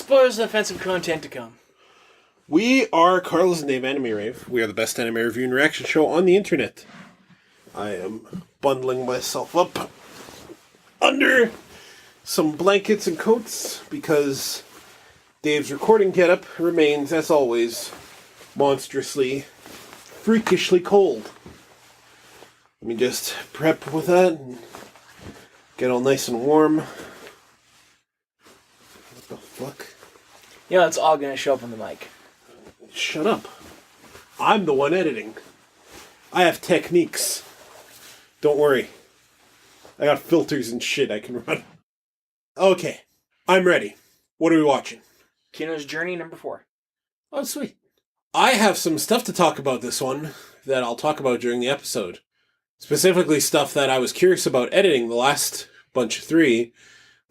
Spoilers and offensive content to come. We are Carlos and Dave Anime Rave. We are the best anime review and reaction show on the internet. I am bundling myself up under some blankets and coats because Dave's recording getup remains, as always, monstrously, freakishly cold. Let me just prep with that and get all nice and warm. What the fuck? Yeah, it's all going to show up on the mic. Shut up. I'm the one editing. I have techniques. Don't worry. I got filters and shit I can run. Okay. I'm ready. What are we watching? Kino's Journey, number 4. Oh, sweet. I have some stuff to talk about this one that I'll talk about during the episode. Specifically stuff that I was curious about editing the last bunch of 3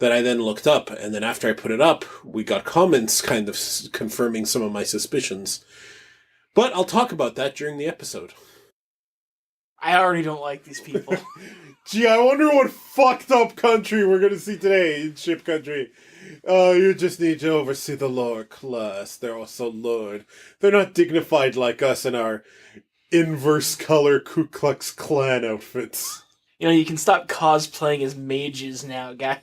that I then looked up. And then after I put it up, we got comments kind of confirming some of my suspicions. But I'll talk about that during the episode. I already don't like these people. Gee, I wonder what fucked up country we're going to see today in Ship Country. Oh, you just need to oversee the lower class. They're also lured. They're not dignified like us in our inverse color Ku Klux Klan outfits. You know, you can stop cosplaying as mages now, guys.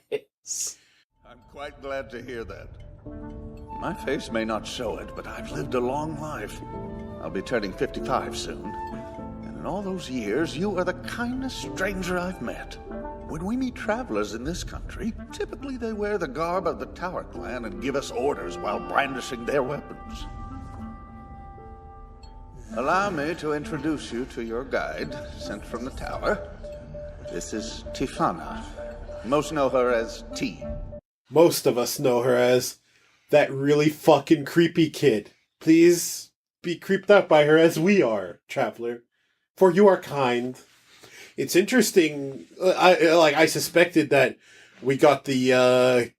I'm quite glad to hear that. My face may not show it, but I've lived a long life. I'll be turning 55 soon. And in all those years, you are the kindest stranger I've met. When we meet travelers in this country, typically they wear the garb of the Tower Clan and give us orders while brandishing their weapons. Allow me to introduce you to your guide, sent from the Tower. This is Tifana. Most know her as T. Most of us know her as that really fucking creepy kid. Please be creeped out by her as we are, traveler. For you are kind. It's interesting. I suspected that we got the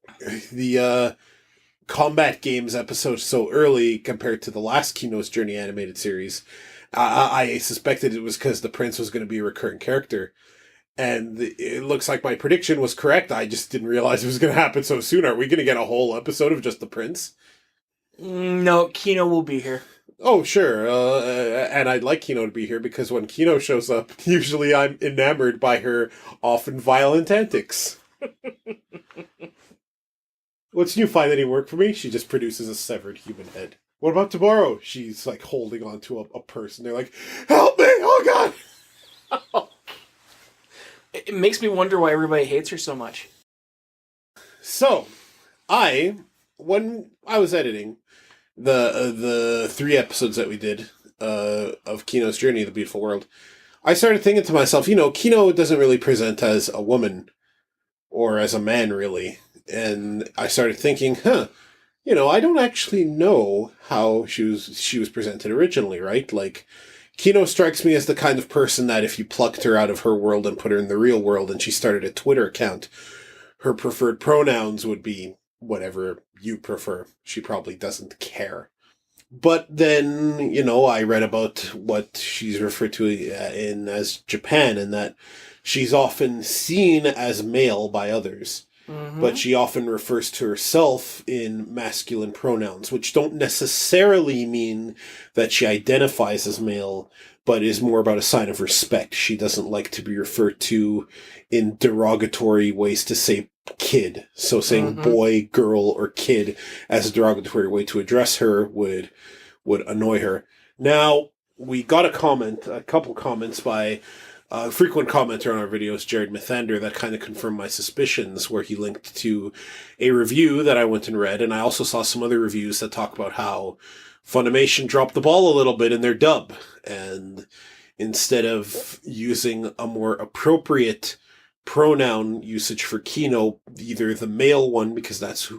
Combat Games episode so early compared to the last Kino's Journey animated series. I suspected it was because the prince was going to be a recurring character. And it looks like my prediction was correct. I just didn't realize it was going to happen so soon. Are we going to get a whole episode of just the prince? No, Kino will be here. Oh, sure. And I'd like Kino to be here because when Kino shows up, usually I'm enamored by her often violent antics. What's new? Find any work for me? She just produces a severed human head. What about tomorrow? She's like holding on to a person. They're like, help me! Oh, God! It makes me wonder why everybody hates her so much. So, when I was editing the 3 episodes that we did of Kino's Journey, The Beautiful World, I started thinking to myself, Kino doesn't really present as a woman or as a man, really. And I started thinking, I don't actually know how she was presented originally, right? Like, Kino strikes me as the kind of person that if you plucked her out of her world and put her in the real world and she started a Twitter account, her preferred pronouns would be whatever you prefer. She probably doesn't care. But then, I read about what she's referred to as Japan, and that she's often seen as male by others. Mm-hmm. But she often refers to herself in masculine pronouns, which don't necessarily mean that she identifies as male, but is more about a sign of respect. She doesn't like to be referred to in derogatory ways to say kid. So saying boy, girl, or kid as a derogatory way to address her would annoy her. Now, we got a couple comments by a frequent commenter on our videos, Jared Mithander, that kind of confirmed my suspicions, where he linked to a review that I went and read, and I also saw some other reviews that talk about how Funimation dropped the ball a little bit in their dub, and instead of using a more appropriate pronoun usage for Kino, either the male one, because that's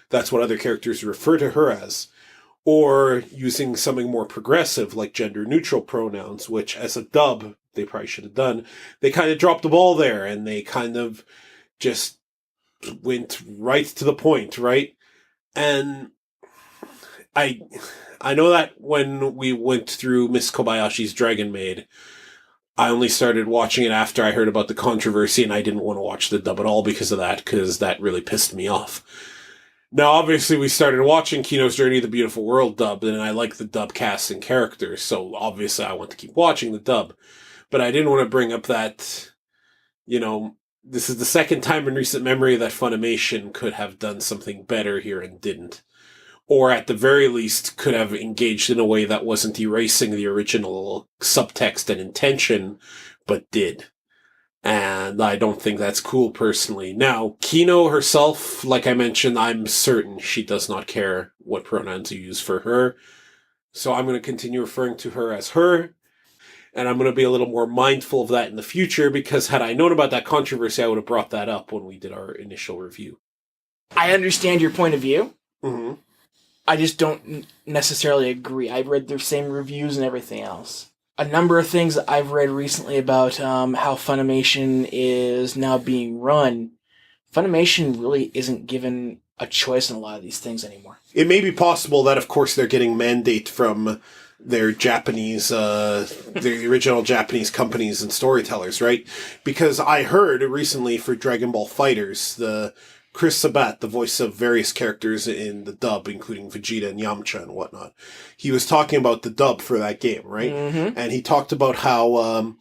that's what other characters refer to her as, or using something more progressive like gender-neutral pronouns, which as a dub, they probably should have done. They kind of dropped the ball there, and they kind of just went right to the point, right? And I know that when we went through Miss Kobayashi's Dragon Maid, I only started watching it after I heard about the controversy, and I didn't want to watch the dub at all because of that, because that really pissed me off. Now, obviously, we started watching Kino's Journey, The Beautiful World dub, and I like the dub cast and characters, so obviously I want to keep watching the dub. But I didn't want to bring up that, this is the second time in recent memory that Funimation could have done something better here and didn't. Or at the very least, could have engaged in a way that wasn't erasing the original subtext and intention, but did. And I don't think that's cool, personally. Now, Kino herself, like I mentioned, I'm certain she does not care what pronouns you use for her. So I'm going to continue referring to her as her. And I'm going to be a little more mindful of that in the future, because had I known about that controversy, I would have brought that up when we did our initial review. I understand your point of view. Mm-hmm. I just don't necessarily agree. I've read the same reviews and everything else. A number of things that I've read recently about how Funimation is now being run, Funimation really isn't given a choice in a lot of these things anymore. It may be possible that, of course, they're getting mandate from their Japanese, the original Japanese companies and storytellers, right? Because I heard recently for Dragon Ball FighterZ, the Chris Sabat, the voice of various characters in the dub, including Vegeta and Yamcha and whatnot, he was talking about the dub for that game, right? Mm-hmm. And he talked about how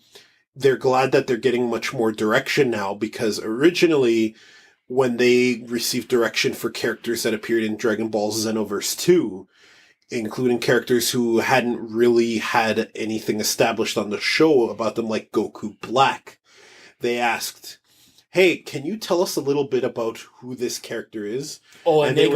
they're glad that they're getting much more direction now, because originally, when they received direction for characters that appeared in Dragon Ball Xenoverse 2, including characters who hadn't really had anything established on the show about them, like Goku Black, they asked, hey, can you tell us a little bit about who this character is? Oh, and they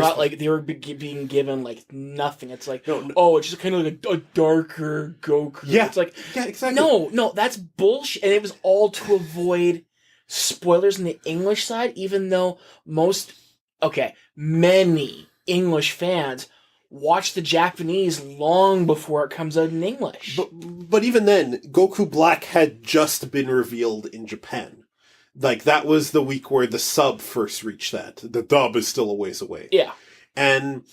were being given, like, nothing. It's like, it's just kind of like a darker Goku. Yeah. It's like, yeah, exactly. No, that's bullshit. And it was all to avoid spoilers on the English side, even though many English fans watch the Japanese long before it comes out in English. But even then, Goku Black had just been revealed in Japan. Like, that was the week where the sub first reached that. The dub is still a ways away. Yeah. And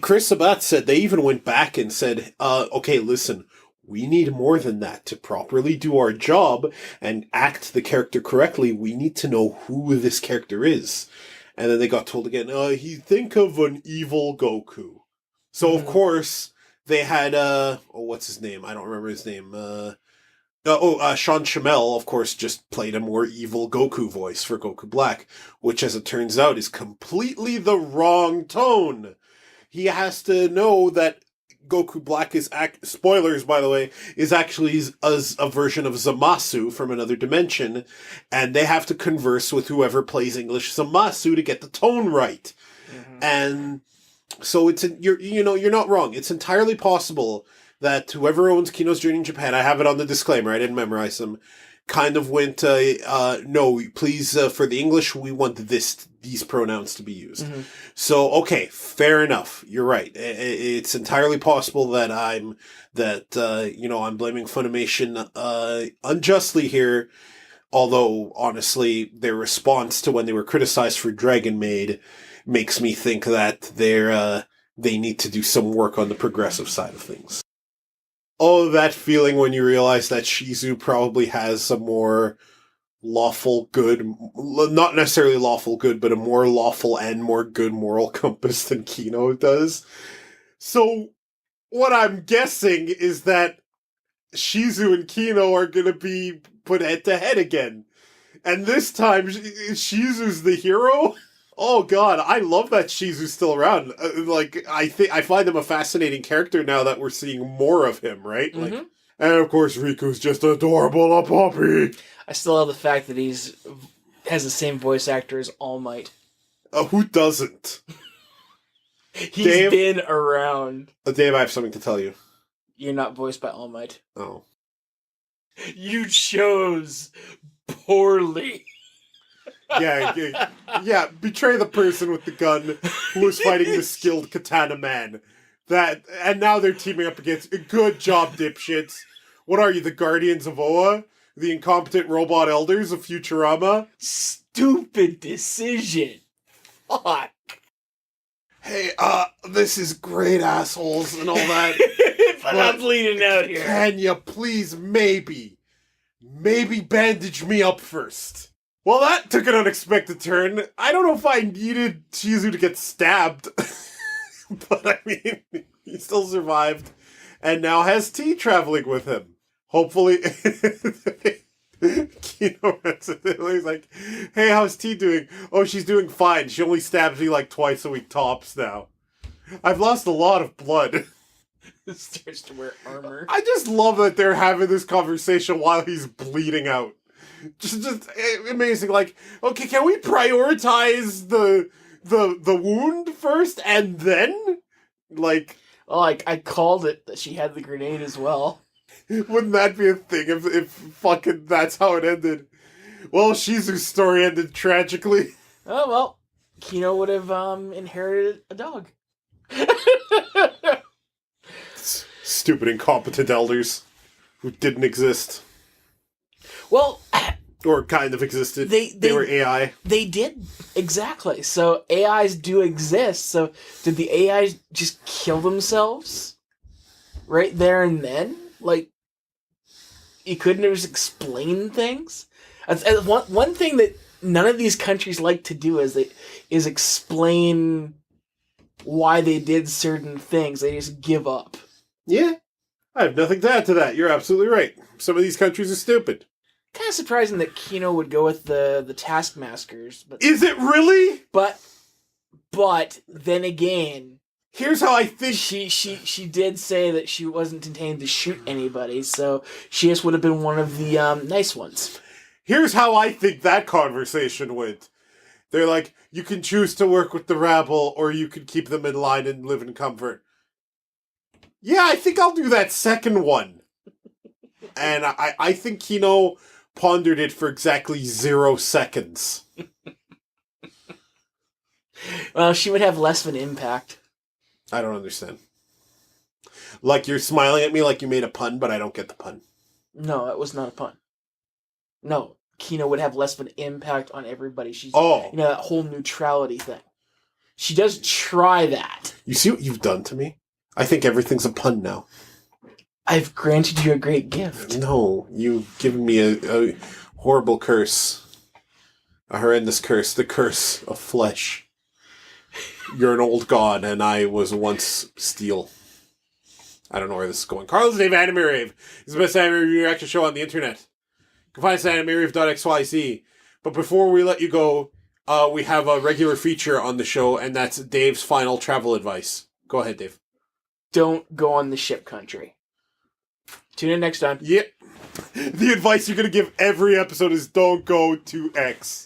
Chris Sabat said they even went back and said, okay, listen, we need more than that. To properly do our job and act the character correctly, we need to know who this character is. And then they got told again, think of an evil Goku. So, of course, they had, what's his name? I don't remember his name. Sean Shamel, of course, just played a more evil Goku voice for Goku Black, which, as it turns out, is completely the wrong tone. He has to know that Goku Black is, spoilers, by the way, is actually a version of Zamasu from another dimension, and they have to converse with whoever plays English Zamasu to get the tone right. Mm-hmm. And so you're not wrong. It's entirely possible that whoever owns Kino's Journey in Japan, I have it on the disclaimer, I didn't memorize them, kind of went, no, please, for the English, we want these pronouns to be used. Mm-hmm. So, okay, fair enough. You're right. It's entirely possible that I'm blaming Funimation, unjustly here, although, honestly, their response to when they were criticized for Dragon Maid makes me think that they need to do some work on the progressive side of things. Oh, that feeling when you realize that Shizu probably has a more lawful good, not necessarily lawful good, but a more lawful and more good moral compass than Kino does. So, what I'm guessing is that Shizu and Kino are gonna be put head to head again. And this time, Shizu's the hero? Oh god, I love that Shizu's still around. I find him a fascinating character now that we're seeing more of him, right? Mm-hmm. And of course Riku's just adorable, a puppy. I still love the fact that has the same voice actor as All Might. Who doesn't? He's been around. Dave, I have something to tell you. You're not voiced by All Might. Oh. You chose poorly. Yeah, betray the person with the gun who was fighting the skilled katana man. And now they're teaming up against... Good job, dipshits. What are you, the Guardians of Oa? The incompetent robot elders of Futurama? Stupid decision. Fuck. Hey, this is great, assholes, and all that. but I'm bleeding out here. Can you please maybe bandage me up first? Well, that took an unexpected turn. I don't know if I needed Shizu to get stabbed. But I mean, he still survived. And now has T traveling with him. Hopefully... Kino runs in there. He's like, hey, how's T doing? Oh, she's doing fine. She only stabs me like twice a week tops now. I've lost a lot of blood. Starts to wear armor. I just love that they're having this conversation while he's bleeding out. Just amazing. Like, okay, can we prioritize the wound first and then? Like... Well, like, I called it that she had the grenade as well. Wouldn't that be a thing if fucking that's how it ended? Well, Shizu's story ended tragically. Oh, well, Kino would have inherited a dog. Stupid, incompetent elders who didn't exist. Well... Or kind of existed. They were AI. They did, exactly. So AIs do exist. So did the AIs just kill themselves? Right there and then? Like, you couldn't just explain things? One thing that none of these countries like to do is explain why they did certain things. They just give up. Yeah. I have nothing to add to that. You're absolutely right. Some of these countries are stupid. Kind of surprising that Kino would go with the Taskmasters. But is it really? But then again... Here's how I think... She did say that she wasn't intending to shoot anybody, so she just would have been one of the nice ones. Here's how I think that conversation went. They're like, you can choose to work with the rabble, or you can keep them in line and live in comfort. Yeah, I think I'll do that second one. And I think Kino pondered it for exactly 0 seconds. Well, she would have less of an impact. I don't understand. Like, you're smiling at me like you made a pun, but I don't get the pun. No, it was not a pun. No, Kino would have less of an impact on everybody. She's, that whole neutrality thing. She does try that. You see what you've done to me? I think everything's a pun now. I've granted you a great gift. No, you've given me a horrible curse. A horrendous curse. The curse of flesh. You're an old god, and I was once steel. I don't know where this is going. Carlos Dave Anime Rave is the best anime reaction show on the internet. You can find us at animerave.xyz. But before we let you go, we have a regular feature on the show, and that's Dave's final travel advice. Go ahead, Dave. Don't go on the ship country. Tune in next time. Yep. The advice you're going to give every episode is don't go to X.